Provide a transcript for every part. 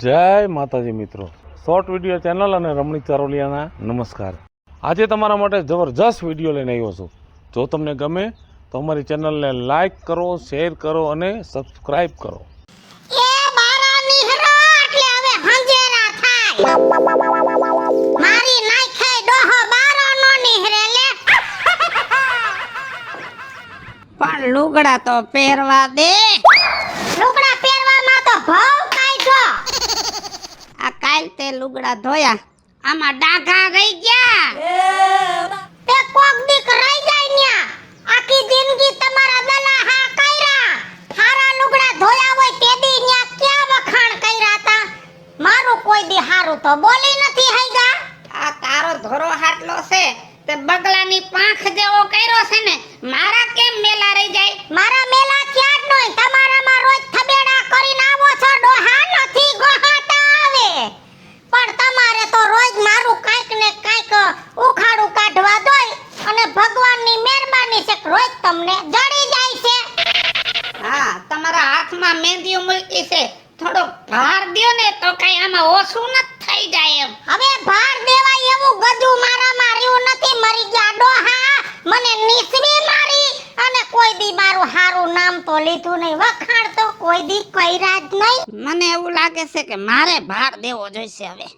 જય માતાજી મિત્રો, શોર્ટ વિડીયો ચેનલ અને રમણીક ચારોલિયાના નમસ્કાર। આજે તમારા માટે જબરજસ્ત વિડીયો લઈને આવ્યો છું। જો તમને ગમે તો અમારી ચેનલને લાઈક કરો, શેર કરો અને સબસ્ક્રાઇબ કરો। એ બારા નિહરો એટલે હવે હંજેરા થાય મારી નાખે ડોહો બારો નો નિહરે લે પણ લુગડા તો પહેરવા દે। લુગડા પહેરવામાં તો ભાવ કાઢો। આ કાલ તે લુગડા ધોયા, આમાં ડાઘા રહી ગયા। તે કોક દીક રહી જાય ન્યા આખી જિંદગી તમારા દલા હા કર્યા। હારા લુગડા ધોયા હોય તે દી ન્યા ક્યાં વખાણ કર્યા તા? મારું કોઈ દી હારું તો બોલી નથી હઈગા। આ તારો ધોરો હાટલો છે તે બગલાની પાંખ જેવો કર્યો છે ને, મારા કેમ મેલા રહી જાય? મારા મેલા ક્યાં જ નોય, તમારામાં રોજ થબેડા કરીને આવો છો ડોહા, નથી ગોહાતા આવે। પણ તમારે તો રોજ મારું કાંઈક ને કાંઈક ઉખાડું કાઢવા દોય અને ભગવાનની મહેરબાની છે કે રોજ તમને જડી જાય છે। હા, તમારા હાથમાં મહેંદીઓ મૂકી છે, થોડો ભાર દ્યો ને તો કઈ આમાં ઓછું ન થઈ જાય એમ। હવે ભાર દેવાય એવું ગજુ મારામાં રહ્યું નથી, મરી ગયા ડોહા। મને નીસવી મારી અને કોઈ દી મારું હારું નામ તો લીધું નહીં, વખાણ તો કોઈ દી કર્યા જ નહીં। મને એવું લાગે છે કે મારે ભાર દેવો જોઈશે હવે।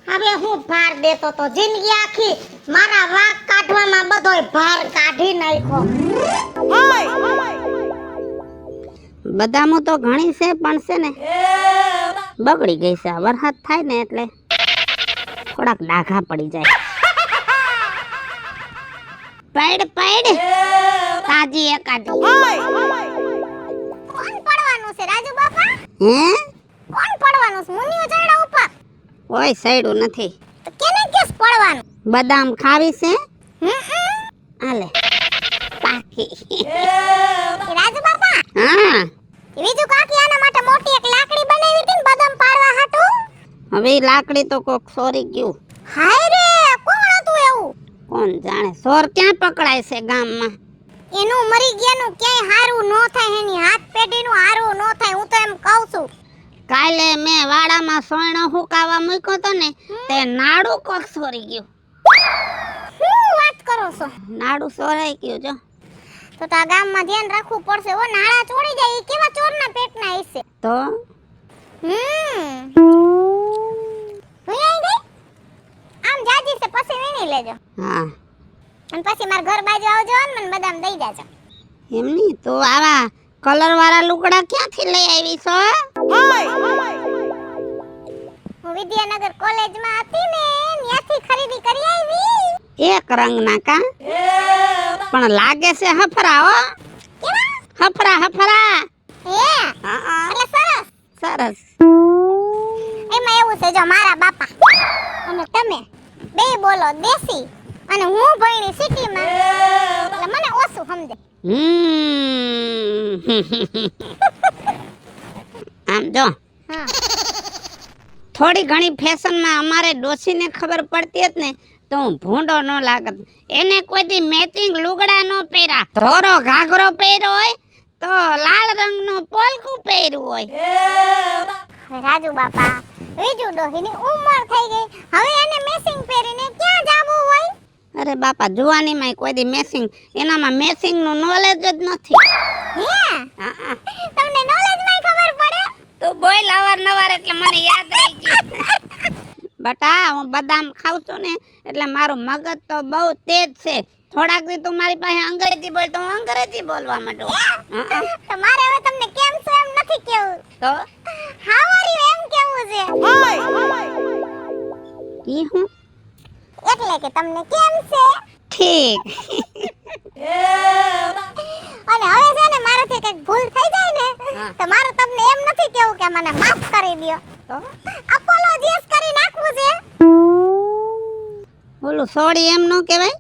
હવે હું ભાર દેતો તો જિંદગી આખી મારા વાક કાઢવામાં બધોય ભાર કાઢી નાખ્યો। બદામો તો ઘણી છે પણ છે ને બગડી ગઈ છે। વરસાદ થાય ને એટલે થોડાક ડાઘા પડી જાય। પડ તાજી એકાદી। કોણ પડવાનું છે રાજુ બાપા? હે, કોણ પડવાનું છે? મુનિયો ચડ્યા ઉપર કોઈ સડ્યું નથી। તો કેને કેસ પડવાનું? બદામ ખાવી છે? આલે એ રાજુ બાપા, હા, બીજું કાકી આના માટે મોટી એક લાકડી બનાવી હતી ને બદામ પાડવા હાટુ? હવે ઈ લાકડી તો કોક સોરી ગયું। હાય રે, કોણ હતું એવું? કોણ જાણે, સોર ક્યાં પકડાય છે ગામમાં? એનું મરી ગયાનું ક્યાંય હારું નો થાય, એની હાથ પેઢીનું હારું નો થાય, હું તો એમ કહું છું। કાલે મેં વાડામાં સોયણો હુકાવા મૂક્યો તો ને તે નાડું કોક સોરી ગયું। શું વાત કરો છો? નાડું સોરાઈ ગયું જો। તો આ ગામમાં ધ્યાન રાખવું પડશે, ઓ નાળા ચોરી જાય ઈ કેવા ચોરના પેટના હશે? તો હું આઈ ગઈ આમ જાજી છે, પછી વીણી લેજો હા, અને પછી મારા ઘર બાજુ આવજો ને મને બદામ દઈ જાજો। એમની તો આવા કલર વાળા લુગડા ક્યાંથી લઈ આવી છો? હું વિદ્યાનગર કોલેજમાં હતી ને ત્યાંથી ખરીદી કરી આવી। એક રંગના કા પણ લાગે છે હફરા હો। કેવા હફરા હે? હા, એટલે સરસ સરસ। એમાં એવું છે, જો મારા બાપા અને તમે બે બોલો દેશી અને હું ભણી સિટીમાં, એટલે મને ઓછું સમજે। આમ જો, હા, થોડી ઘણી ફેશનમાં અમારે ડોસીને ખબર પડતી હતી ને તો હું ભૂંડો ન લાગત। એને કોઈ દી મેચિંગ લુગડા નો પહેર્યા, ધોરો ઘાઘરો પહેર્યો હોય તો લાલ રંગનું પોલકું પહેર્યું હોય। હવે રાજુ બાપા, બીજું ડોહીની ઉંમર થઈ ગઈ, હવે એને મેસિંગ પહેરીને ક્યાં જાવું હોય? અરે બાપા, જુવાનીમાં કોઈ દી મેસિંગ, એનામાં મેસિંગ નું નોલેજ જ નથી। હે? હા, તમને નોલેજમાં ખબર પડે? તું બોલ અવારનવાર એટલે મને યાદ રહી ગયું। બટા, હું બદામ ખાઉં છું ને એટલે મારું મગજ તો બહુ તેજ છે। થોડાક દી તું મારી પાસે અંગ્રેજી બોલ તો હું અંગ્રેજી બોલવા માંડું। તો મારે હવે તમને કેમ છો એમ નથી કેવું, તો હાઉ આર યુ એમ કેવું છે। ઈ હું એટલે કે તમને કેમ છે? ઠીક। અને હવે છે ને મારાથી કઈક ભૂલ થઈ જાય ને હા. તો મારે તમને એમ નથી કેવું કે મને માફ કરી દ્યો, તો અપોલોજીસ કરી નાખવું છે। બોલું સોરી એમ નો કહેવાય?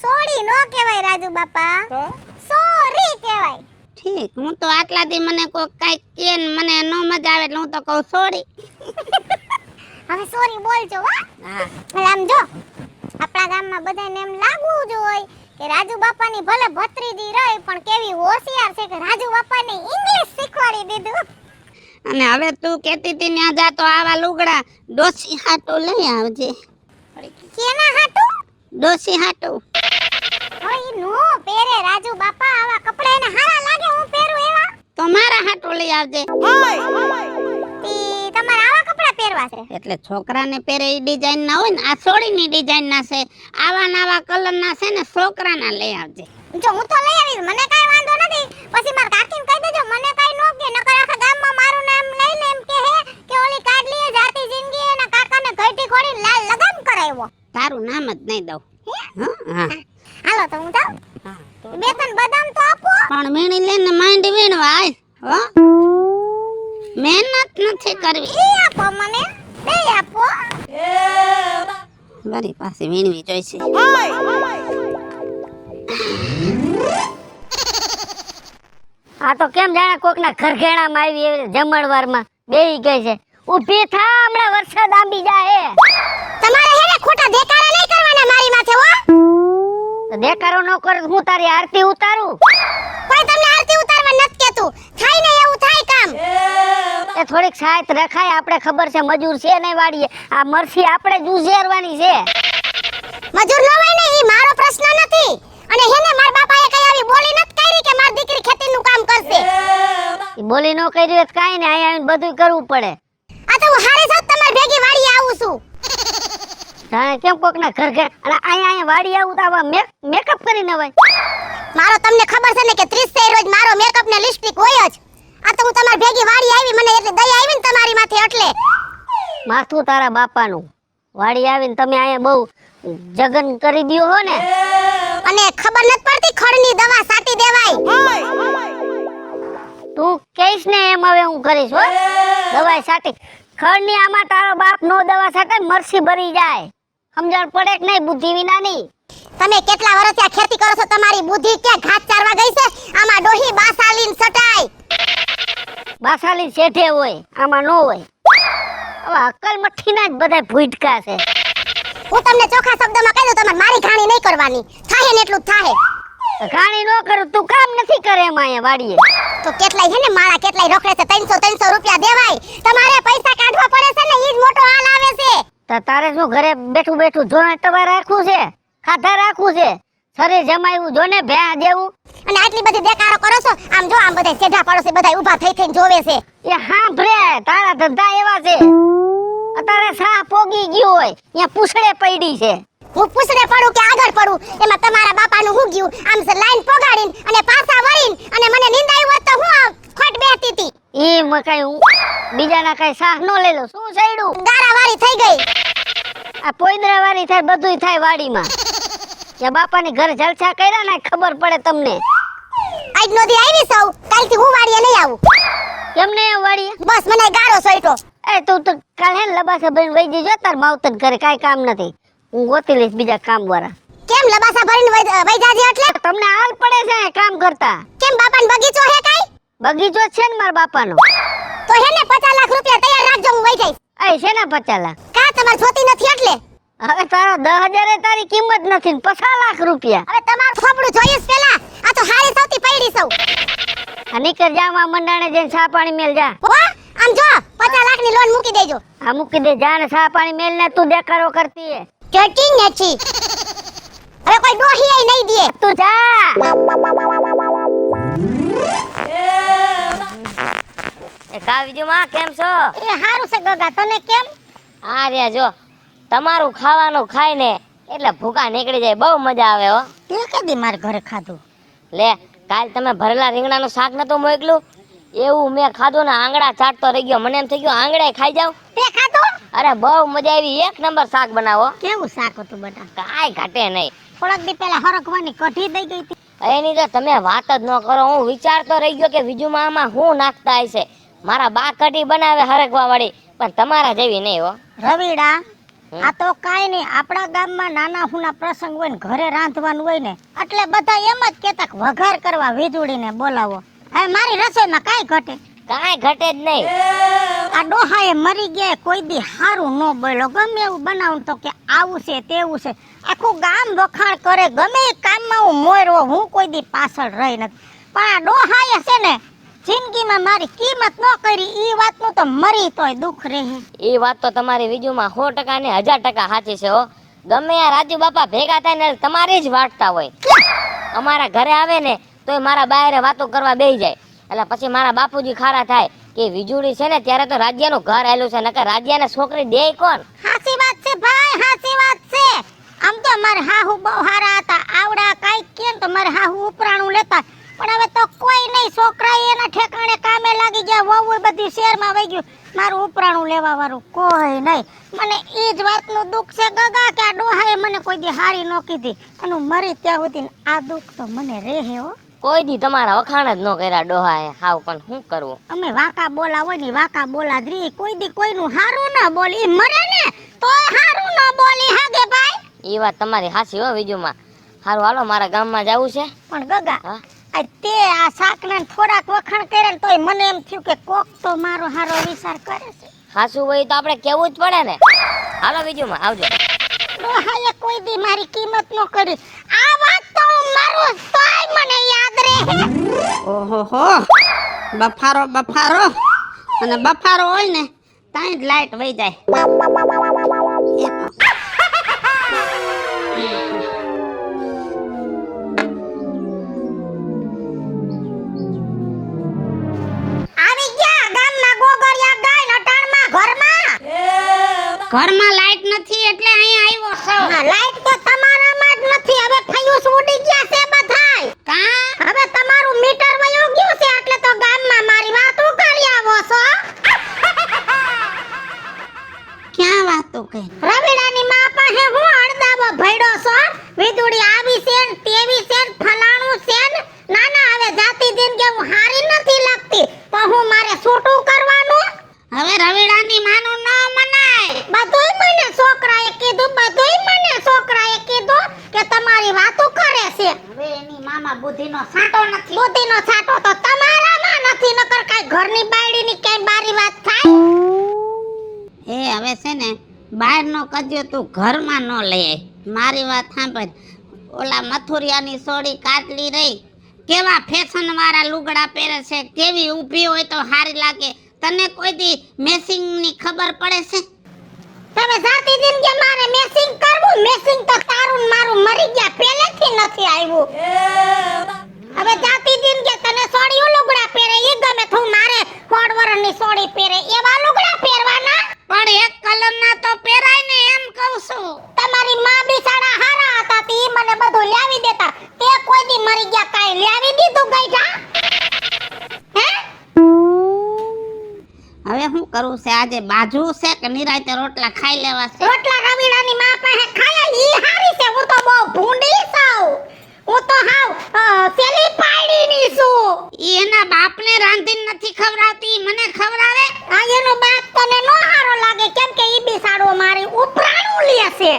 સોરી નો કહેવાય રાજુ બાપા, તો સોરી કહેવાય। ઠીક, હું તો આટલા દી મને કોઈ કાંઈક કે ને મને નો મજા આવે એટલે હું તો કહું સોરી। હવે સોરી બોલજો હો। હા, એટલે આમ જો આપણા ગામમાં બધાને એમ લાગવું જોઈએ કે રાજુ બાપાની ભલે ભત્રીજી રહી પણ કેવી હોશિયાર છે કે રાજુ બાપાને ઇંગ્લિશ શીખવાડી દીધું। અને હવે તું કહેતી હતી ત્યાં જા તો આવા લુગડા ડોસી હાટુ લઈ આવજે. કેના હાટુ? ડોસી હાટુ. ઓય નો પહેરે રાજુ બાપા, આવા કપડા એને હારા લાગે, હું પહેરું એવા. તો મારા હાટુ લઈ આવજે. ઈ તમારે આવા કપડા પહેરવા છે? એટલે છોકરાને પહેરે એ ડિઝાઇન ના હોય ને, આ સોડીની ડિઝાઇન ના છે, આવા નવા કલર ના છે ને, છોકરાના લઈ આવજે. જો હું તો લઈ આવીશ, મને કાઈ વાંધો નથી. પછી માર કાકીને કહી દેજો મને કાઈ નો કે, નકર આખા ગામમાં મારું નામ લઈને એમ કહે કે ઓલી કાઢલીએ જાતી જિંદગી એના કાકાને ઘટી ખોડીને લાલ લગામ કરાવ્યો. તારું નામ જ નહીં દઉં. હા હાલો તો હું જાઉં. બે ત્રણ બદામ તો આપો. પણ વીણી લઈને માંડી વીણવા આય હો. મહેનત નથી કરવી. ઈ આપો મને, બે આપો. મારી પાસે વીણવી જોઈશે. આ તો કેમ જાણે કોકના ખરખેણામાં આવી એવી જમણવારમાં બેહી ગઈ છે. ઊભી થા, હમણાં વરસાદ આંબી જાય. તમારે હેને ખોટા દેકારા નહીં કરવાના મારી માથે હો. તો દેખાડો ન કરે તો હું તારી આરતી ઉતારું. કોઈ તમને આરતી ઉતારવા નથી કેતું. થાય ને એવું થાય કામ. એ થોડીક સાયત રખાય, આપણે ખબર છે મજૂર છે નહીં વાડીએ. આ મરસી આપણે જ ઉઝેરવાની છે. મજૂર ન હોય ને ઈ મારો પ્રશ્ન નથી. અને હેને માર બાપાએ કઈ આવી બોલી નથી કરી કે માર દીકરી ખેતીનું કામ કરશે. ઈ બોલી ન કરી હોય તો કાઈ ને અહીંયા આવીને બધું કરવું પડે. આ તો હું હારે સાથ તમાર ભેગી વાડીએ આવું છું. જાણે કેમ કોકના ખરખેણ અને અહીંયા વાડી આવું તો આવા મેકઅપ કરીને હોય. મારો તમને ખબર છે ને કે 30 સે રોજ મારો મેકઅપ ને લિપસ્ટિક હોય જ. આ તો હું તમાર ભેગી વાડી આવી, મને એટલે દયા આવી ને તમારી માથે એટલે. માથું તારા બાપાનું. વાડી આવીને તમે અહીંયા બહુ જગન કરી દ્યો હો ને. અને ખબર નથી પડતી ખડની દવા સાટી દેવાય. તું કહીશ ને એમ હવે હું કરીશ હો. દવાઈ સાટી ખડની આમાં તારો બાપ નો દવા સાટે મરસી ભરી જાય. સમજણ પડે કે નહીં બુદ્ધિ વિનાની? તમે કેટલા વર્ષથી આ ખેતી કરો છો, તમારી બુદ્ધિ ક્યાં ઘાસ ચારવા ગઈ છે? આમાં ડોહી બાસાલીન સટાય. બાસાલી શેઠે હોય, આમાં નો હોય. હવે અક્કલ મઠ્ઠીના જ બધાય ભૂટકા છે. હું તમને ચોખા શબ્દમાં કહી દઉં, તમારે મારી ઘાણી નહીં કરવાની. થાહે ને એટલું જ થાહે. ઘાણી નો કરું તું કામ નથી કરે એમાં અહીંયા વાડીએ. તો કેટલાય છે ને માળા કેટલાય રખડે છે, 300 રૂપિયા દેવાય. તમારે પૈસા કાઢવા પડે છે ને, ઈ જ મોટો હાલ આવે છે. તો તારે શું ઘરે બેઠું બેઠું જોણે તવા રાખવું છે, ખાધા રાખવું છે, શરીર જમાયું જોને ભેં દેવું. અને આટલી બધી દેકારો કરો છો, આમ જો આમ બધા સેઢા પાડોશી બધા ઊભા થઈ થઈને જોવે છે. એ હા ભરે તારા ધંધા એવા છે. અત્યારે સા પોગી ગયું હોય ત્યાં પૂછડે પડી છે. હું પૂછડે પડું કે આગળ પડું એમાં તમારા બાપાનું હું ગયું? આમ સે લાઈન પોગાડીને અને પાછા વળીને અને મને નિંદાયું હોત તો હું ખોટ બેહતી હતી. ઈ મ કઈ હું બીજાના કઈ સાહ નો લઈ લો. શું સઈડું ગારાવાળી થઈ ગઈ. આ પોઈદરા વાળી થાય, બધુંય થાય વાડીમાં. કે બાપાની ઘર જલસા કર્યા ને ખબર પડે તમને. આજ નો દી આવી સૌ, કાલથી હું વાડીએ નહીં આવું. કેમ નહીં આવું વાડીએ? બસ મને ગારો સોઈટો. એ તું તો કાલ હે લબાસા ભરીને વઈ જજો તાર માવતર ઘરે, કાઈ કામ નથી. હું ગોતી લઈશ બીજા કામ વાળા. કેમ લબાસા ભરીને વઈ જાજે એટલે? તમને હાલ પડે છે કામ કરતા. કેમ બાપાનો બગીચો હે કાઈ? બગીચો છે ને મારા બાપાનો. તો હે ને 50 લાખ રૂપિયા તૈયાર રાખજો, હું વઈ જઈશ. એ છે ને 50 લાખ. કા તમાર જોતી નથી એટલે? હવે તારો 10,000 એ તારી કિંમત નથી ને 50 લાખ રૂપિયા. હવે તમારું ખોપડું જોઈએ છે પેલા. આ તો હારી સૌથી પૈડી સૌ. આ નીકળ જા માં મંડાણે જઈને ચા પાણી મેલ જા. હો આમ જો 50 લાખની લોન મૂકી દેજો. આ મૂકી દે, જા ને ચા પાણી મેલ ને તું દેખાડો કરતી હે. ચટી નથી. હવે કોઈ ડોહી એ નહીં દે. તું જા. એ કાવીજુ માં કેમ છો? એ હારું છે ગગા, તને કેમ? આ રહ્યા જો તમારું ખાવાનું ખાઈને એટલે ભૂખા નીકળી જાય, બહુ મજા આવે હો. તે કદી માર ઘરે ખાધું. લે કાલ તમે ભરેલા રીંગણાનું શાક નતું મોકલું, એવું મેં ખાધું ને આંગળા ચાટતો રહી ગયો. મને એમ થઈ ગયું આંગળે ખાઈ જાવ. તે ખાધું? અરે બહુ મજા આવી, 1 નંબર શાક બનાવો. કેવું શાક હતું બેટા? કાઈ ઘટે નહીં. થોડાક દી પહેલા હરકવાની કઢી દઈ ગઈ હતી. એની તો તમે વાત જ ન કરો. હું વિચારતો રહી ગયો કે બીજું આમાં શું નાખતા હશે. મારા બા કઢી બનાવે હરકવા વાળી, પણ તમારા જેવી નહીં હો. રવિડા, આ તો કાઈ નહીં, આપણા ગામમાં નાના હુના પ્રસંગ હોય ને ઘરે રાંધવાનું હોય ને એટલે બધા એમ જ કહેતા કે વઘાર કરવા વીજળીને બોલાવો. હવે મારી રસોઈમાં કાઈ ઘટે? કાઈ ઘટે જ નહીં. આ ડોહાએ મરી ગયા કોઈ દી હારું ન બોલ્યો. ગમે એવું બનાવું તો કે આવું છે તેવું છે, આખું ગામ વખાણ કરે. ગમે એ કામમાં હું મોરવો, હું કોઈ દી પાછળ રહી નથી. પણ આ ડોહાએ છે ને જિંદગીમાં મારી કિંમત ન કરી ઈ વાતનું તો મરી તોય દુઃખ રહે. એ વાત તો તમારી બીજુમાં 100% ને 1000% સાચી છે હો. ગમે આ રાજુ બાપા ભેગા થાય ને તમારે જ વાટતા હોય. અમારા ઘરે આવે ને તોય મારા બાયરે વાતો કરવા બેહી જાય. એટલે પછી મારા બાપુજી ખારા થાય કે વીજળી છે ને ત્યારે તો રાજ્યનું ઘર આવેલું છે નકર રાજ્યને છોકરી દે કોણ? હાચી વાત છે ભાઈ, હાચી વાત છે. આમ તો મારે હાહુ બહુ હારા હતા. આવડા કાઈ કેમ તો મારે હાહુ ઉપરાણું લેતા. પણ હવે તો કોઈ નહીં, છોકરા એના ઠેકાણે કામે લાગી ગયા, વહુ બધી શહેરમાં વહી ગયું, મારું ઉપરાણું લેવા વાળું કોઈ નહીં. મને ઈ જ વાતનું દુઃખ છે ગગા કે આ ડોહાએ મને કોઈ દી હારી ન કીધી અને હું મરી ત્યાં સુધી આ દુઃખ તો મને રહે હો. કોઈ દી તમારા વખાણ જ ન કર્યા ડોહાએ હાવ, પણ શું કરવું? અમે વાકા બોલા હોય ને વાકા બોલા જ રહી. કોઈ દી કોઈનું હારું ના બોલી, મરે ને તોય હારું ન બોલી હાગે ભાઈ. એ વાત તમારી હાચી હો બીજુમાં. હારું હાલો મારા ગામમાં જવું છે. પણ ગગા હા આ તે આ શાકના થોડાક વખાણ કર્યા ને તોય મને એમ થયું કે કોક તો મારો હારો વિચાર કરે છે. હાસુ હોય તો આપણે કેવું જ પડે ને. હાલો બીજુમાં આવજો. ડોહાએ કોઈ દી મારી કિંમત ન કરી. આ વાત તો મારું તોય મને યાદ રહે. ઓહો હો, બફારો બફારો અને બફારો હોય ને ત્યાં જ લાઈટ વહી જાય. આવી ગયા ગામમાં ગોગરિયા ગાય નટાણમાં ઘરમાં. ઘરમાં લાઈટ નથી એટલે અહીંયા આવ્યો છું. હા, લાઈટ તો તમારામાં જ નથી. હવે ફયુસ ઉડી ગયા છે બધાય. કા હવે તમારું મીટર વયું ગયું છે એટલે તો ગામમાં મારી વાતો કરી આવો છો. ક્યાં વાતો કરી? રવિડાની માં પાસે હું અડદાવો ભયડો છો. વીજળી આવી છે ને તેવી છે ને ફલાણું છે ને. ના ના, હવે જાતી દિન કે હું હારી નથી લાગતી તો હું મારે છૂટું કરવાનું. હવે રવિડાની માનું ન મનાય. બધુંય મને છોકરાએ કીધું, બધુંય મને છોકરાએ કીધું કે તમારી વાતો કરે છે. હવે એની મામા બુદ્ધિનો સાટો નથી. બુદ્ધિનો છાંટો તો તમારામાં નથી, નકર કાઈ ઘરની બાયડીની ક્યાંય બારી વાત થાય. એ હવે છે ને બહારનો કજ્યો તું ઘરમાં ન લઈ આય. મારી વાત સાંભળ. ઓલા મથુરિયાની સોડી કાટલી રહી, કેવા ફેશન વાળા લુગડા પહેરે છે, કેવી ઊભી હોય તો હારી લાગે. તને કોઈ દી મેસિંગ ની ખબર પડે છે? તમે જાતી દિન કે મારે મેસિંગ કરવું. મેસિંગ તો તારું ને મારું મરી ગયા પહેલેથી નથી આવ્યું. હવે જાતી દિન કે તને સોડીયું લુગડા પહેરે ઈ ગમે, તું મારે ફોડવરની સોડી પહેરે એવા લુગડા પહેરવાના. પણ એક કલરના તો પહેરાય ને એમ કહું છું. તમારી માં બિચારા હારા હતા તે ઈ મને બધું લાવી દેતા. તે કોઈ દી મરી ગયા કાઈ લાવી દીધું ગઈઢા? હે? હવે શું કરવું છે? આજે બાજુ છે કે નિરાતે રોટલા ખાઈ લેવા છે? રોટલા રવિડાની માં પાસે ખાયા ઈ હારી છે. હું તો બહુ ભૂંડી છું. હું તો હાવ સેલી પાડીની છું. ઈ એના બાપને રાંધીને નથી ખવડાવતી, મને ખવડાવે. આ એનો બાપ તને નો હારો લાગે કેમ કે ઈ બિસાડો મારી ઉપરાણું લે છે.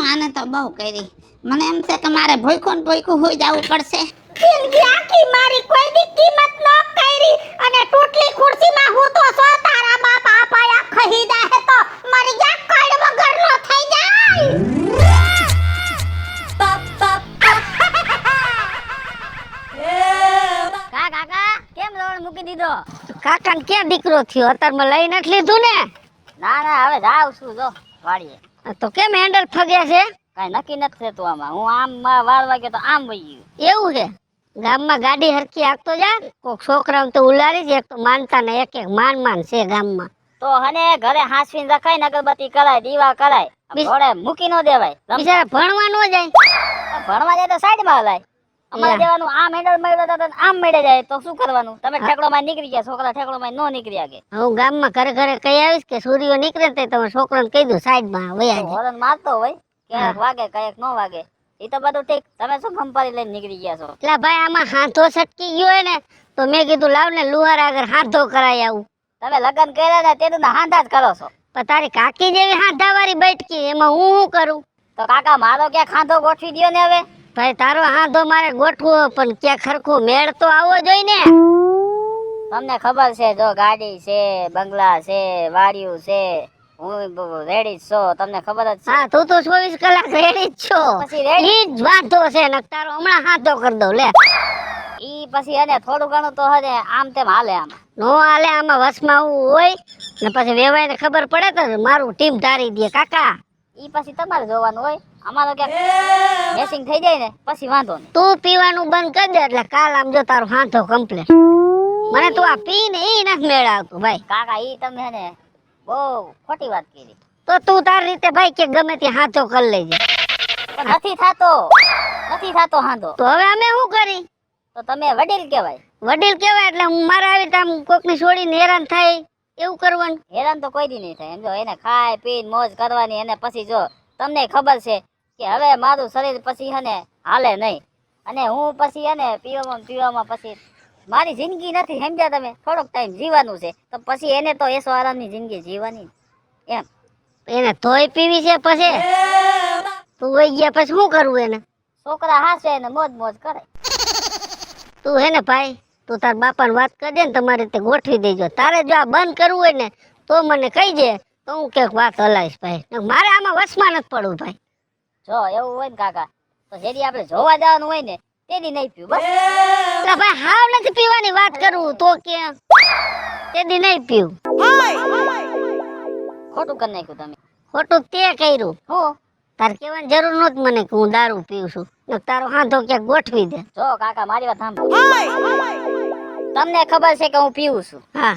આને તો બહુ કરી. મને એમ છે કે મારે ભૂખ્યું ને ભૂખ્યું હોઈ જવું પડશે. જિંદગી આખી મારી કોઈ દી કિંમત ન કરી અને ટૂટલી ખુરશીમાં હું તો સો તારા બાપ આપાયા ખહીદા હે તો મરી જા કડ વગર નો થઈ જાય. કાકા કેમ લોણ મૂકી દીધો? કાકાને ક્યાં દીકરો થયો? અત્યારમાં લઈ નથી લીધું ને? ના ના હવે જાવ છું જો વાડીએ. તો કેમ હેન્ડલ ફગ્યા છે? કઈ નક્કી નથી થતું આમાં. હું આમ વાળવા ગયો તો આમ વહી ગયું. એવું છે? ગામમાં ગાડી હરખી હાંકતો જા. કોક છોકરાઓને તો ઉલારી જ, એક તો માનતા ને એક એક માન છે ગામમાં. તો હને ઘરે હાંસવીને રખાય ને અગરબત્તી કરાય દીવા કરાય ઘોડે મૂકી નો દેવાય. બિચારા ભણવા નો જાય. ભણવા જાય તો સાઈડમાં હલાય. અમારે દેવાનું આમ હેન્ડલ મળ્યો તો આમ મેળે જાય તો શું કરવાનું? તમે ઠેકડો માં નીકળી ગયા, છોકરા ઠેકડો માં નો નીકળ્યા કે. હું ગામમાં ઘરે ઘરે કહી આવીશ કે સૂર્યો નીકળે ને તમે છોકરાને કહી દો સાઈડમાં વયા જાય. હોરન મારતો હોય ક્યાંક વાગે કયાક નો વાગે. એ તો બધું ઠીક. તમે શું કંપારી લઈને નીકળી ગયા છો? એટલે ભાઈ આમાં હાથો છટકી ગયો હોય ને તો મેં કીધું લાવ ને લુહાર આગળ હાથો કરાઈ આવું. તમે લગ્ન કર્યા ને તે તો હાંધા જ કરો છો. પણ તારી કાકી જેવી હાથા વાળી બેઠકી એમાં હું શું કરું? તો કાકા મારો ક્યાં ખાંધો ગોઠવી દયો ને હવે. ભાઈ તારો હાથો મારે ગોઠવો પણ ક્યાં ખરખો મેળ તો આવવો જોઈએ ને. તમને ખબર છે જો ગાડી છે, બંગલા છે, વાડીયું છે, હું રેડી છો. તમને ખબર જ છે. હા તું તો 24 કલાક રેડી જ છો. પછી રેડી ઈ જ વાંધો છે ને તારો હમણાં હાથો કરી દઉં લે. ઈ પછી એને થોડું ઘણું તો હે આમ તેમ હાલે આમ. નો હાલે આમાં વસમાં આવું હોય ને પછી વેવાઈને ખબર પડે તો મારું ટીમ ધારી દે કાકા. ઈ પછી તમારે જોવાનું હોય. અમારો ક્યાંક મેસિંગ થઈ જાય ને પછી વાંધો નહીં. તું પીવાનું બંધ કરી દે એટલે કાલ આમ જો તારું હાથો કમ્પ્લીટ. મને તું આ પી ને ઈ નથી મેળ આવતું ભાઈ. કાકા ઈ તમે હે ને બહુ ખોટી વાત કરી. તો તું તારી રીતે ભાઈ કે ગમે તે હાથો કરી લેજે. પણ નથી થાતો હાંધો. તો હવે અમે શું કરી? તો તમે વડીલ કહેવાય. વડીલ કેવાય એટલે હું મારા આવી રીતે આમ કોકની છોડીને હેરાન થાય એવું કરવાનું. હેરાન તો કોઈ દી નહીં થાય. એમ જો એને ખાય પીને મોજ કરવાની. અને પછી જો તમને ખબર છે કે હવે મારું શરીર પછી હે ને હાલે નહીં. અને હું પછી હે ને પીવામાં પછી મારી જિંદગી નથી. સમજ્યા તમે? થોડોક ટાઈમ જીવાનું છે તો પછી એને તો એસો આરામની જિંદગી જીવવાની એમ. એને તોય પીવી છે પછી તું વહી ગયા પછી શું કરવું એને? છોકરા હાસે ને મોજ મોજ કરે. તું હે ને ભાઈ તું તાર બાપાને વાત કરી દે ને તમારી રીતે ગોઠવી દેજો. તારે જો આ બંધ કરવું હોય ને તો મને કહી દે તો હું ક્યાંક વાત હલાવીશ ભાઈ. મારે આમાં વસમાં નથી પડવું ભાઈ. જો એવું હોય ને કાકા તો જેથી આપણે જોવા જવાનું હોય ને તેદી નહીં પીવું બસ. એટલે ભાઈ હાવ નથી પીવાની વાત કરું તો કે તેદી નહીં પીવું. ખોટું કરી નાખ્યું તમે. ખોટું તે કર્યું. હું તારે કહેવાની જરૂર નહોતી મને કે હું દારૂ પીઉં છું. ને તારો હાથો ક્યાંક ગોઠવી દે. જો કાકા મારી વાત સાંભળો. તમને ખબર છે કે હું પીવું છું. હા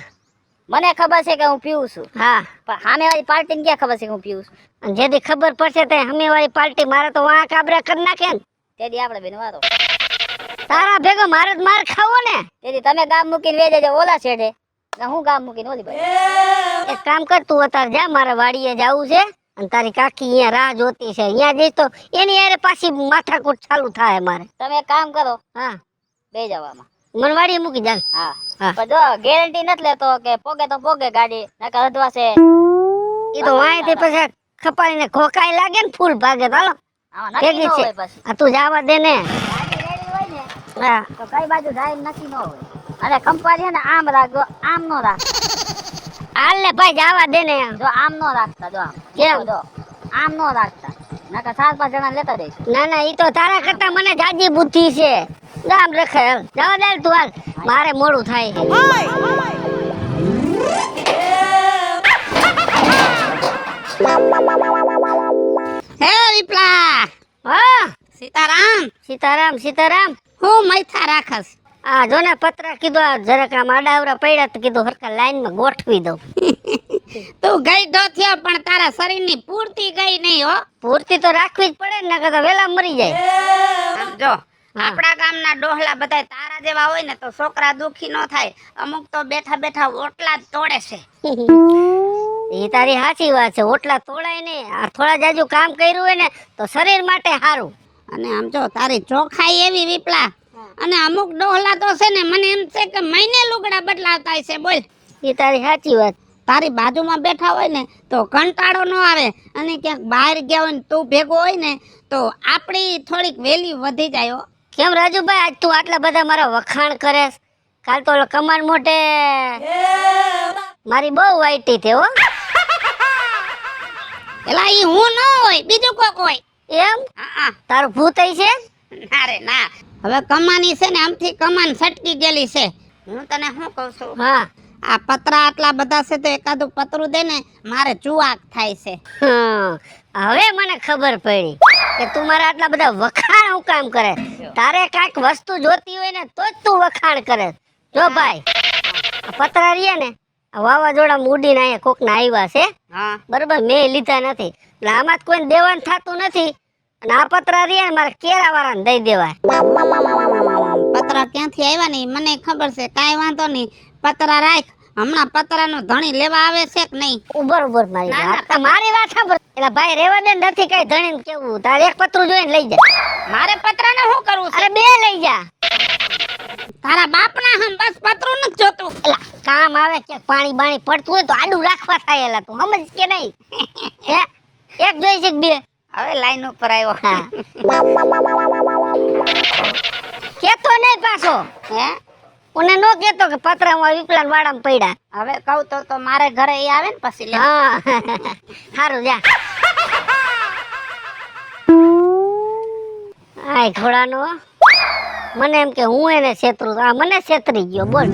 મને ખબર છે કે હું પીવું છું. હા પણ સામેવાળી પાર્ટીને ક્યાં ખબર છે કે હું પીવું છું? અને જેથી ખબર પડશે તે સામેવાળી પાર્ટી મારે તો વાંક કાબરા કરી નાખે ને. તેથી આપણે બેન વારો. તારા ભેગો મારે જ માર ખાવો ને. તેથી તમે ગામ મૂકીને વેજે જજો ઓલા છેડે ને હું ગામ મૂકીને ઓલી બાજુ. એક કામ કર તું અત્યારે જા મારે વાડીએ જવું છે અને તારી કાકી અહીંયા રાહ જોતી છે. અહીંયા જઈશ તો એની હારે પાછી માથાકૂટ ચાલુ થાય મારે. તમે એક કામ કરો હા બે જવામાં. મને વાડીએ મૂકી જા. હા હા. પણ જો ગેરંટી નથી લેતો કે પોગે તો પોગે ગાડી નકર હદવાશે. એ તો વાંયથી પછી ખપાડીને ખોકાઈ લાગે ને ફૂલ ભાગે તો હાલો આમાં નક્કી ભેગી ન છે. હોય પછી. આ તું જવા દે ને. ગાડી રેડી હોય ને હા તો કઈ બાજુ જાય એમ નક્કી ન હોય. અને કંપારી છે ને આમ રાખજો આમ નો રાખ. હાલ ને ભાઈ જવા દે ને. જો આમ નો રાખતા જો આમ. કેમ? જો આમ નો રાખતા નકર 4-5 જણા લેતા જઈશું. ના ના ઈ તો તારા કરતા મને જાજી બુદ્ધિ છે. ગામ રખે હાલ જવા દે તું હાલ મારે મોડું થાય છે. હે વિપલા. હા સીતારામ. સીતારામ સીતારામ. હું મૈથા રાખસ. આ જો ને પતરા કીધું આ જરાક આમ આડાવરા પડ્યા તો કીધું હરખા લાઈનમાં ગોઠવી દઉં. તું ગઈ તો થયો પણ તારા શરીરની પૂર્તિ ગઈ નહીં હો. પૂર્તિ તો રાખવી જ પડે ને નકર તો વેલા મરી જાય. આમ જો આપણા ગામના ડોહલા બધાય તારા જેવા હોય ને તો છોકરા દુખી ન થાય. અમુક તો બેઠા બેઠા ઓટલા જ તોડે છે. એ તારી સાચી વાત છે. ઓટલા તોડાય ને આ થોડા જાજુ કામ કર્યું હોય ને તો શરીર માટે સારું. અને આમ જો તારી ચોખાઈ એવી વિપલા. અને અમુક ડોહલા તો છે ને મને એમ છે કે મહિને લુગડા બદલાવતા છે. બોલ એ તારી સાચી વાત. તારી બાજુમાં બેઠા હોય ને તો કંટાળો ન આવે. અને ક્યાંક બહાર ગયા હોય ને તું ભેગો હોય ને તો આપણી થોડીક વેલ્યુ વધી જાય હો. કેમ રાજુભાઈ આજ તું આટલા બધા મારા વખાણ કરે? કાલ તો ઓલો કમાન મોઢે મારી બહુ વાઈટી થયો હો. એલા ઈ હું ન હોય બીજું કોક હોય. એમ હા તારું ભૂત છે? ના રે ના. હવે કમાની છે ને આમથી કમાન સટકી ગયેલી છે. હું તને શું કહું છું હા આ પતરા આટલા બધા છે તો એકાદું પતરું દે ને મારે ચુવાક થાય છે. હવે મને ખબર પડી કે તું મારા આટલા બધા વખાણ હું કામ કરે. તારે કાંઈક વસ્તુ જોતી હોય ને તો જ તું વખાણ કરે. જો ભાઈ આ પતરા રહ્યા ને આ વાવાઝોડામાં ઉડીને અહીંયા કોકના આવ્યા છે હા બરોબર. મેં લીધા નથી એટલે આમાં જ કોઈને દેવાનું થતું નથી. અને આ પતરા રહ્યા ને મારે કેરા વાળાને દઈ દેવાય. પતરા ક્યાંથી આવ્યા ને ઈ મને ખબર છે. કાંઈ વાંધો નહીં પતરા રાખ. હમણાં પતરાનો ધણી લેવા આવે છે કે નહીં? બરોબર મારી ના, વાત. મારી વાત સાંભળ. એટલે ભાઈ રેવા દે નથી કઈ ધણીને કેવું. તારે એક પતરું જોઈને લઈ જા. મારે પતરાને શું કરવું છે? અરે બે લઈ જા. તારા બાપના હમ બસ પતરું નથી જોતું. એલા કામ આવે કે પાણી બાણી પડતું હોય તો આડું રાખવા થાય. એલા તું સમજ કે નહીં? હે એક જોઈ છે કે બે? હવે લાઈન ઉપર આવ્યો. હા કેતો નહીં પાછો. હે કોને નો કેતો કે પતરામાં વિપલાન વાડામાં પડ્યા. હવે કહું તો મારે ઘરે એ આવે ને પછી લે. હા સારું જા. આય ઘોડાનો મને એમ કે હું એને છેતરું તો આ મને છેતરી ગયો બોલ.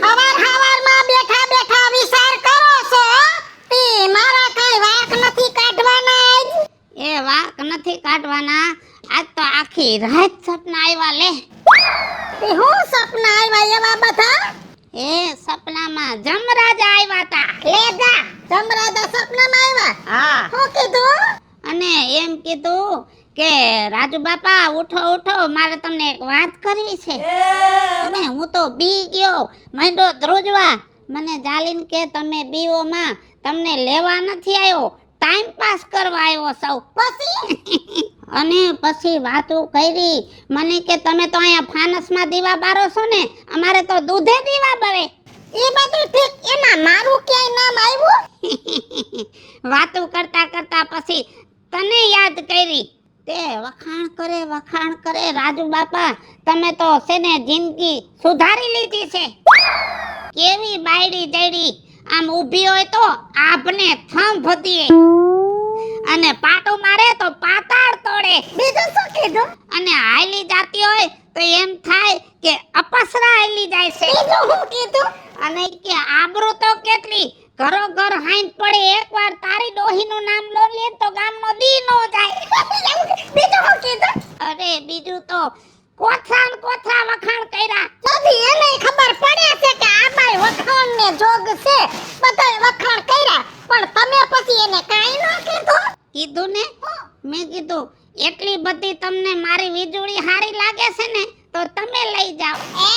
હવારમાં બેઠા બેઠા વિચાર કરો છો તે મારા કઈ વાંક નથી કાઢવાના આજ. એ વાંક નથી કાઢવાના. આજ તો આખી રાત સપના આવ્યા લે. તે હું સપના આવ્યા એવા બધા? એ સપનામાં જમરાજ આવ્યા તા. લે જા, જમરાજા સપનામાં આવ્યા? હા. શું કીધું? અને એમ કીધું કે રાજુ બાપા ઉઠો ઉઠો, મારે તમને એક વાત કરવી છે. અને હું તો બી ગયો, માંડો ધ્રુજવા. મને જાલીને કે તમે બીઓ માં, તમને લેવા નથી આવ્યો, ટાઈમ પાસ કરવા આવ્યો સૌ. પછી અને પછી વાતો કરી મને કે તમે તો અહીંયા ફાનસમાં દીવા બારો છો ને, અમારે તો દૂધે દીવા બળે. એ બધું ઠીક, એમાં મારું ક્યાંય નામ આવ્યું? વાતો કરતા કરતા પછી તને યાદ કરી. તે વખાણ કરે રાજુ બાપા, તમે તો છે ને જિંદગી સુધારી લીધી છે. કેવી બાયડી જડી, આમ ઊભી હોય તો આપને થંભ દીએ, અને પાટો મારે તો પાતાળ તોડે. બીજું શું કીધું? અને હાલી જાતી હોય તો એમ થાય કે અપસરા હાલી જાય છે. બીજું શું કીધું? અને કે આબરૂ તો કેટલી, ઘરો ઘર હાઈન પડે, એકવાર તારી ડોહીનું નામ લો લે તો ગામનો દી નો જાય. બીજું શું કીધું? અરે બીજું તો કોથરા ને કોથરા વખાણ કર્યા. નથી એને ખબર પડે છે કે આ બાઈ વખાણ ને જોગ છે, બધાય વખાણ કર્યા, પણ તમે પછી એને કાઈ ન કીધું? કીધું ને, મેં કીધું એટલી બધી તમને મારી વીજળી હારી લાગે છે ને તો તમે લઈ જાઓ. એ?